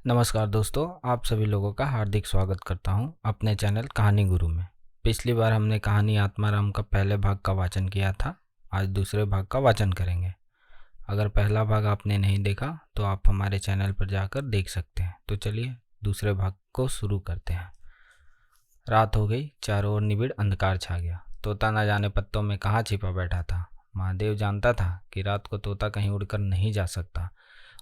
नमस्कार दोस्तों, आप सभी लोगों का हार्दिक स्वागत करता हूं अपने चैनल कहानी गुरु में। पिछली बार हमने कहानी आत्माराम का पहले भाग का वाचन किया था। आज दूसरे भाग का वाचन करेंगे। अगर पहला भाग आपने नहीं देखा तो आप हमारे चैनल पर जाकर देख सकते हैं। तो चलिए दूसरे भाग को शुरू करते हैं। रात हो गई, चारों ओर निबिड़ अंधकार छा गया। तोता न जाने पत्तों में कहाँ छिपा बैठा था। महादेव जानता था कि रात को तोता कहीं उड़कर नहीं जा सकता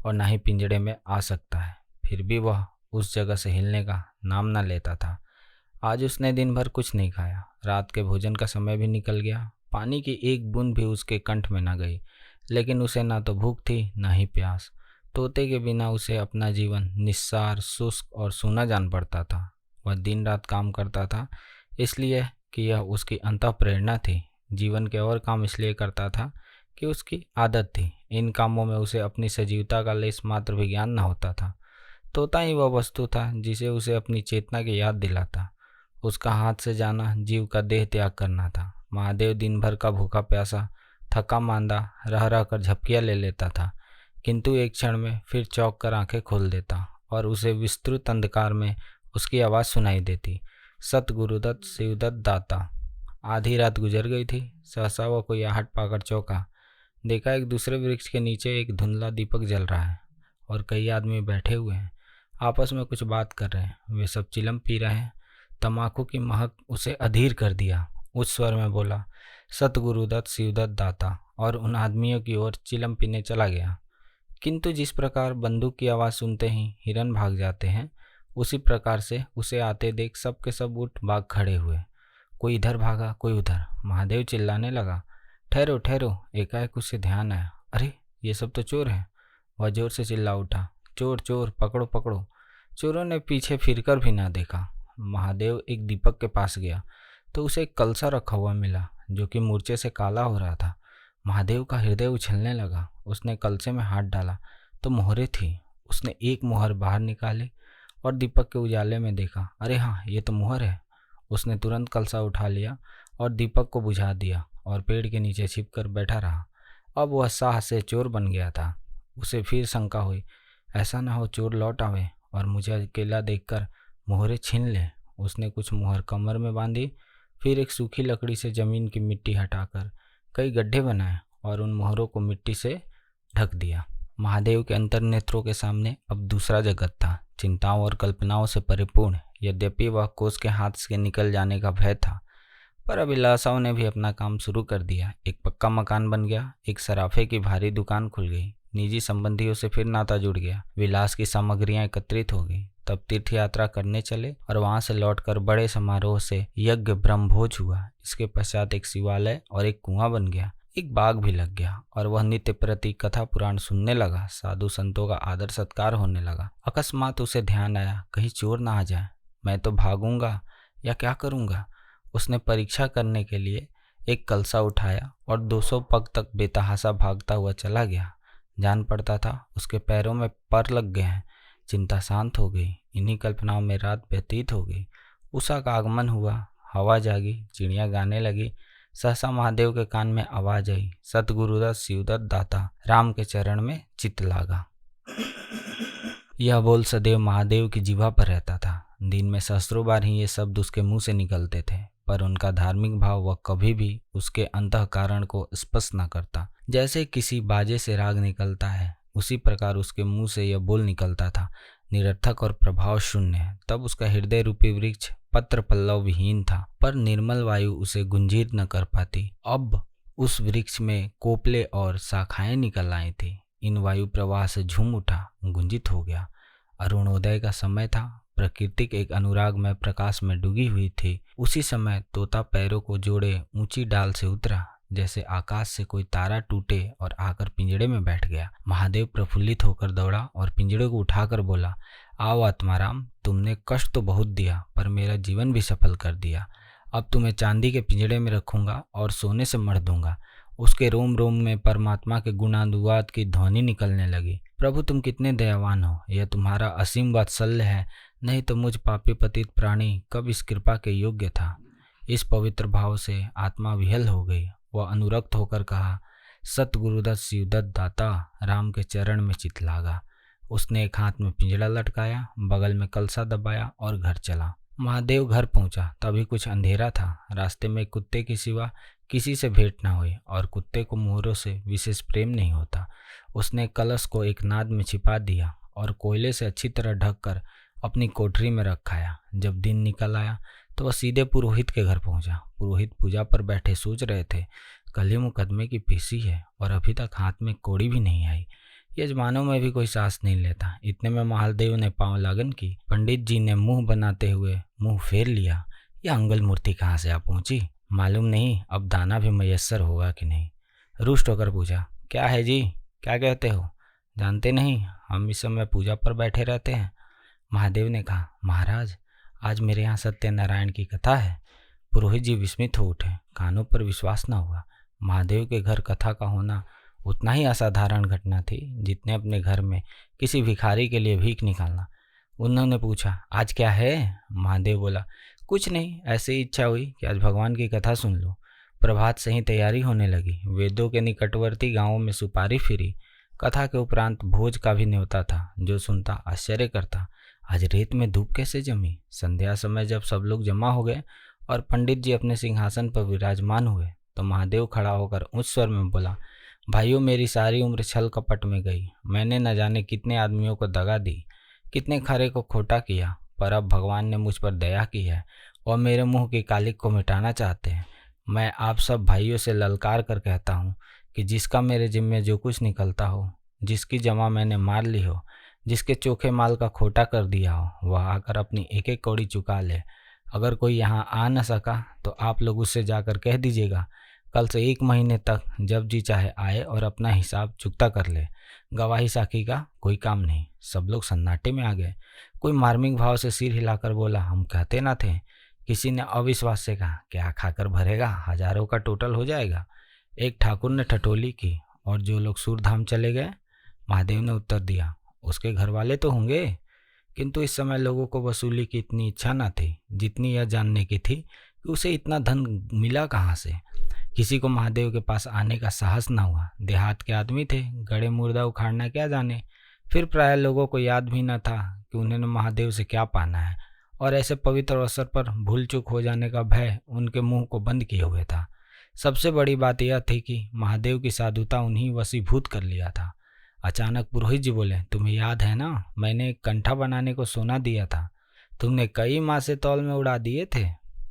और ना ही पिंजड़े में आ सकता है। फिर भी वह उस जगह से हिलने का नाम न लेता था। आज उसने दिन भर कुछ नहीं खाया। रात के भोजन का समय भी निकल गया। पानी की एक बूंद भी उसके कंठ में न गई, लेकिन उसे ना तो भूख थी ना ही प्यास। तोते के बिना उसे अपना जीवन निस्सार, शुष्क और सूना जान पड़ता था। वह दिन रात काम करता था इसलिए कि यह उसकी अंतः प्रेरणा थी। जीवन के और काम इसलिए करता था कि उसकी आदत थी। इन कामों में उसे अपनी सजीवता का लेश मात्र भी ज्ञान न होता था। तोता ही वह वस्तु था जिसे उसे अपनी चेतना की याद दिलाता। उसका हाथ से जाना जीव का देह त्याग करना था। महादेव दिन भर का भूखा प्यासा, थका मांदा रह रह कर झपकियाँ ले लेता था, किंतु एक क्षण में फिर चौंक कर आंखें खोल देता और उसे विस्तृत अंधकार में उसकी आवाज़ सुनाई देती। सत गुरुदत्त शिवदत्त दाता। आधी रात गुजर गई थी। सहसा वह कोई आहट पाकर चौंका। देखा एक दूसरे वृक्ष के नीचे एक धुंधला दीपक जल रहा है और कई आदमी बैठे हुए हैं, आपस में कुछ बात कर रहे हैं। वे सब चिलम पी रहे हैं। तम्बाकू की महक उसे अधीर कर दिया। उस स्वर में बोला, सतगुरुदत्त शिवदत्त दाता, और उन आदमियों की ओर चिलम पीने चला गया। किंतु जिस प्रकार बंदूक की आवाज़ सुनते ही हिरन भाग जाते हैं, उसी प्रकार से उसे आते देख सब के सब उठ भाग खड़े हुए। कोई इधर भागा, कोई उधर। महादेव चिल्लाने लगा, ठहरो ठहरो। एकाएक उसे ध्यान आया, अरे ये सब तो चोर हैं। वह जोर से चिल्ला उठा, चोर चोर, पकड़ो पकड़ो। चोरों ने पीछे फिरकर भी ना देखा। महादेव एक दीपक के पास गया तो उसे एक कलसा रखा हुआ मिला जो कि मूर्छे से काला हो रहा था। महादेव का हृदय उछलने लगा। उसने कलसे में हाथ डाला तो मोहरें थी। उसने एक मोहर बाहर निकाली और दीपक के उजाले में देखा, अरे हाँ, ये तो मोहर है। उसने तुरंत कलसा उठा लिया और दीपक को बुझा दिया और पेड़ के नीचे छिपकर बैठा रहा। अब वह साह से चोर बन गया था। उसे फिर शंका हुई, ऐसा ना हो चोर लौट आवे और मुझे अकेला देखकर मोहरें छीन ले। उसने कुछ मोहर कमर में बांधी, फिर एक सूखी लकड़ी से जमीन की मिट्टी हटाकर कई गड्ढे बनाए और उन मोहरों को मिट्टी से ढक दिया। महादेव के अंतर नेत्रों के सामने अब दूसरा जगत था, चिंताओं और कल्पनाओं से परिपूर्ण। यद्यपि वह कोस के हाथ से निकल जाने का भय था, पर अभिलाषाओं ने भी अपना काम शुरू कर दिया। एक पक्का मकान बन गया, एक सराफे की भारी दुकान खुल गई, निजी संबंधियों से फिर नाता जुड़ गया, विलास की सामग्रियां एकत्रित हो गई। तब तीर्थ यात्रा करने चले और वहां से लौटकर बड़े समारोह से यज्ञ ब्रह्मभोज हुआ। इसके पश्चात एक शिवालय और एक कुआं बन गया। एक बाग भी लग गया और वह नित्य प्रति कथा पुराण सुनने लगा। साधु संतों का आदर सत्कार होने लगा। अकस्मात उसे ध्यान आया, कहीं चोर ना आ जाए। मैं तो भागूंगा या क्या करूंगा। उसने परीक्षा करने के लिए एक कलसा उठाया और 200 पग तक बेतहाशा भागता हुआ चला गया। जान पड़ता था उसके पैरों में पर लग गए हैं। चिंता शांत हो गई। इन्हीं कल्पनाओं में रात व्यतीत हो गई। उषा का आगमन हुआ, हवा जागी, चिड़िया गाने लगी। सहसा महादेव के कान में आवाज आई, सतगुरुदत्त शिवदत्त दाता, राम के चरण में चित लागा। यह बोल सदैव महादेव की जिह्वा पर रहता था। दिन में सहस्त्रों बार ही ये शब्द उसके मुंह से निकलते थे, पर उनका धार्मिक भाव वह कभी भी उसके अंतःकरण को स्पष्ट न करता। जैसे किसी बाजे से राग निकलता है, उसी प्रकार उसके मुंह से यह बोल निकलता था, निरर्थक और प्रभाव शून्य। तब उसका हृदय रूपी वृक्ष पत्र पल्लव विहीन था, पर निर्मल वायु उसे गुंजित न कर पाती। अब उस वृक्ष में कोपले और शाखाएं निकल आई थी। इन वायु प्रवाह से झूम उठा, गुंजित हो गया। अरुणोदय का समय था। प्रकृति एक अनुराग में प्रकाश में डूबी हुई थी। उसी समय तोता पैरों को जोड़े ऊंची डाल से उतरा, जैसे आकाश से कोई तारा टूटे, और आकर पिंजड़े में बैठ गया। महादेव प्रफुल्लित होकर दौड़ा और पिंजड़े को उठाकर बोला, आओ आत्माराम, तुमने कष्ट तो बहुत दिया पर मेरा जीवन भी सफल कर दिया। अब तुम्हें चांदी के पिंजड़े में रखूंगा और सोने से मढ़ दूंगा। उसके रोम रोम में परमात्मा के गुणानुवाद की ध्वनि निकलने लगी। प्रभु तुम कितने दयावान हो, यह तुम्हारा असीम वात्सल्य है, नहीं तो मुझ पापी पतित प्राणी कब इस कृपा के योग्य था। इस पवित्र भाव से आत्मा विहल हो गई। वह अनुरक्त होकर कहा, सत गुरुदत्त शिवदत्त दाता, राम के चरण में चित लागा। उसने एक हाथ में पिंजड़ा लटकाया, बगल में कलसा दबाया और घर चला। महादेव घर पहुंचा तभी कुछ अंधेरा था। रास्ते में कुत्ते के सिवा किसी से भेंट न हुई और कुत्ते को मोहरों से विशेष प्रेम नहीं होता। उसने कलश को एक नाद में छिपा दिया और कोयले से अच्छी तरह ढककर अपनी कोठरी में रखाया। जब दिन निकल आया तो वह सीधे पुरोहित के घर पहुंचा। पुरोहित पूजा पर बैठे सोच रहे थे, कल ही मुकदमे की पेशी है और अभी तक हाथ में कौड़ी भी नहीं आई। यजमानों में भी कोई सांस नहीं लेता। इतने में महादेव ने पांव लागन की। पंडित जी ने मुंह बनाते हुए मुंह फेर लिया। यह अंगल मूर्ति कहाँ से आ पहुंची, मालूम नहीं अब दाना भी मयस्सर होगा कि नहीं। रुष्ट होकर पूछा, क्या है जी, क्या कहते हो? जानते नहीं, हम इस समय पूजा पर बैठे रहते हैं। महादेव ने कहा, महाराज आज मेरे यहाँ सत्यनारायण की कथा है। पुरोहित जी विस्मित हो उठे, कानों पर विश्वास न हुआ। महादेव के घर कथा का होना उतना ही असाधारण घटना थी जितने अपने घर में किसी भिखारी के लिए भीख निकालना। उन्होंने पूछा, आज क्या है? महादेव बोला, कुछ नहीं, ऐसे ही इच्छा हुई कि आज भगवान की कथा सुन लो। प्रभात से ही तैयारी होने लगी। वेदों के निकटवर्ती गांवों में सुपारी फिरी। कथा के उपरांत भोज का भी न्योता था। जो सुनता आश्चर्य करता, आज रेत में धूप कैसे जमी? संध्या समय जब सब लोग जमा हो गए और पंडित जी अपने सिंहासन पर विराजमान हुए तो महादेव खड़ा होकर उच्च स्वर में बोला, भाइयों, मेरी सारी उम्र छल कपट में गई। मैंने न जाने कितने आदमियों को दगा दी, कितने खरे को खोटा किया, पर अब भगवान ने मुझ पर दया की है और मेरे मुंह की कालिक को मिटाना चाहते हैं। मैं आप सब भाइयों से ललकार कर कहता हूँ कि जिसका मेरे जिम्मे जो कुछ निकलता हो, जिसकी जमा मैंने मार ली हो, जिसके चोखे माल का खोटा कर दिया हो, वह आकर अपनी एक एक कौड़ी चुका ले। अगर कोई यहाँ आ न सका तो आप लोग उससे जाकर कह दीजिएगा, कल से 1 महीने तक जब जी चाहे आए और अपना हिसाब चुकता कर ले। गवाही साखी का कोई काम नहीं। सब लोग सन्नाटे में आ गए। कोई मार्मिक भाव से सिर हिलाकर बोला, हम कहते ना थे। किसी ने अविश्वास से कहा, क्या खाकर भरेगा, हजारों का टोटल हो जाएगा। एक ठाकुर ने ठठोली की, और जो लोग सूरधाम चले गए? महादेव ने उत्तर दिया, उसके घर वाले तो होंगे। किंतु इस समय लोगों को वसूली की इतनी इच्छा न थी जितनी यह जानने की थी कि उसे इतना धन मिला कहाँ से। किसी को महादेव के पास आने का साहस न हुआ। देहात के आदमी थे, गड़े मुर्दा उखाड़ना क्या जाने। फिर प्राय लोगों को याद भी न था कि उन्होंने महादेव से क्या पाना है, और ऐसे पवित्र अवसर पर भूल चूक हो जाने का भय उनके मुंह को बंद किए हुए था। सबसे बड़ी बात यह थी कि महादेव की साधुता उन्हीं वशीभूत कर लिया था। अचानक पुरोहित जी बोले, तुम्हें याद है ना, मैंने एक कंठा बनाने को सोना दिया था, तुमने कई मासे तौल में उड़ा दिए थे।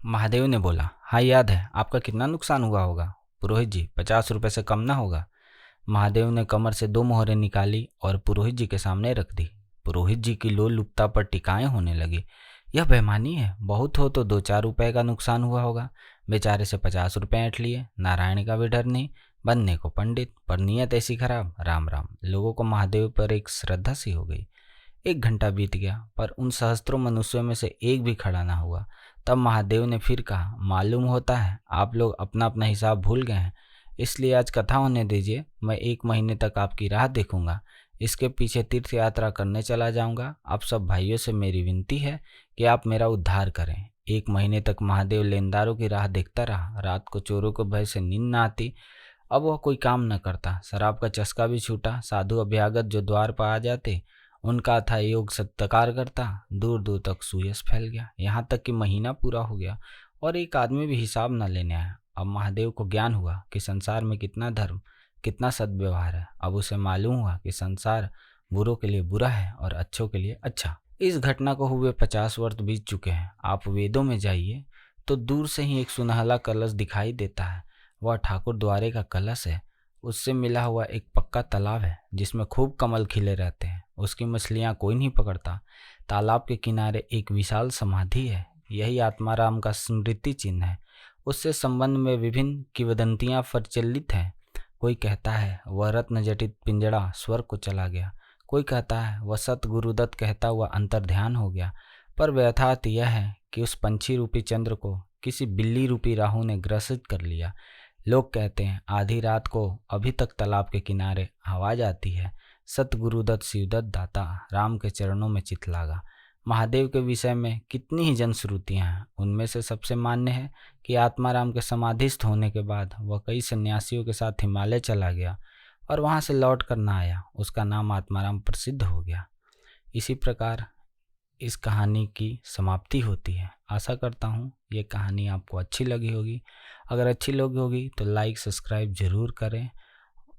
महादेव ने बोला, हाँ याद है। आपका कितना नुकसान हुआ होगा? पुरोहित जी, 50 रुपये से कम ना होगा। महादेव ने कमर से 2 मोहरें निकाली और पुरोहित जी के सामने रख दी। पुरोहित जी की लोलुपता पर टिकाएं होने लगी। यह बेईमानी है, बहुत हो तो 2-4 रुपए का नुकसान हुआ होगा। बेचारे से 50 रुपये ऐंठ लिए। नारायण का भी डर नहीं, बनने को पंडित, पर नीयत ऐसी खराब। राम राम। लोगों को महादेव पर एक श्रद्धा सी हो गई। 1 घंटा बीत गया पर उन सहस्त्रों मनुष्यों में से एक भी खड़ा ना हुआ। तब महादेव ने फिर कहा, मालूम होता है आप लोग अपना अपना हिसाब भूल गए हैं, इसलिए आज कथा होने दीजिए। मैं 1 महीने तक आपकी राह देखूंगा। इसके पीछे तीर्थ यात्रा करने चला जाऊंगा। आप सब भाइयों से मेरी विनती है कि आप मेरा उद्धार करें। 1 महीने तक महादेव लेनदारों की राह देखता रहा। रात को चोरों को भय से नींद न आती। अब वह कोई काम न करता। शराब का चस्का भी छूटा। साधु अभ्यागत जो द्वार पर आ जाते उनका था योग सत्कार करता। दूर दूर तक सुयश फैल गया। यहाँ तक कि महीना पूरा हो गया और एक आदमी भी हिसाब न लेने आया। अब महादेव को ज्ञान हुआ कि संसार में कितना धर्म, कितना सद्व्यवहार है। अब उसे मालूम हुआ कि संसार बुरों के लिए बुरा है और अच्छों के लिए अच्छा। इस घटना को हुए 50 वर्ष बीत चुके हैं। आप वेदों में जाइए तो दूर से ही एक सुनहला कलश दिखाई देता है। वह ठाकुर द्वारे का कलश है। उससे मिला हुआ एक पक्का तालाब है जिसमें खूब कमल खिले रहते हैं। उसकी मछलियां कोई नहीं पकड़ता। तालाब के किनारे एक विशाल समाधि है। यही आत्माराम का स्मृति चिन्ह है। उससे संबंध में विभिन्न किंवदंतियां प्रचलित हैं। कोई कहता है वह रत्न जटित पिंजड़ा स्वर्ग को चला गया। कोई कहता है वह सत गुरुदत्त कहता हुआ अंतर्ध्यान हो गया। पर यथार्थ यह है कि उस पंछी रूपी चंद्र को किसी बिल्ली रूपी राहु ने ग्रसित कर लिया। लोग कहते हैं आधी रात को अभी तक तालाब के किनारे आवाज आती है, सत गुरुदत्त शिवदत्त दाता राम के चरणों में चित लागा। महादेव के विषय में कितनी ही जनश्रुतियाँ हैं। उनमें से सबसे मान्य है कि आत्माराम के समाधिस्थ होने के बाद वह कई सन्यासियों के साथ हिमालय चला गया और वहाँ से लौट कर ना आया, उसका नाम आत्माराम प्रसिद्ध हो गया। इसी प्रकार इस कहानी की समाप्ति होती है। आशा करता हूँ ये कहानी आपको अच्छी लगी होगी। अगर अच्छी लगी होगी तो लाइक सब्सक्राइब ज़रूर करें।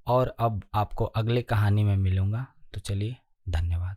और अब आपको अगले कहानी में मिलूँगा, तो चलिए धन्यवाद।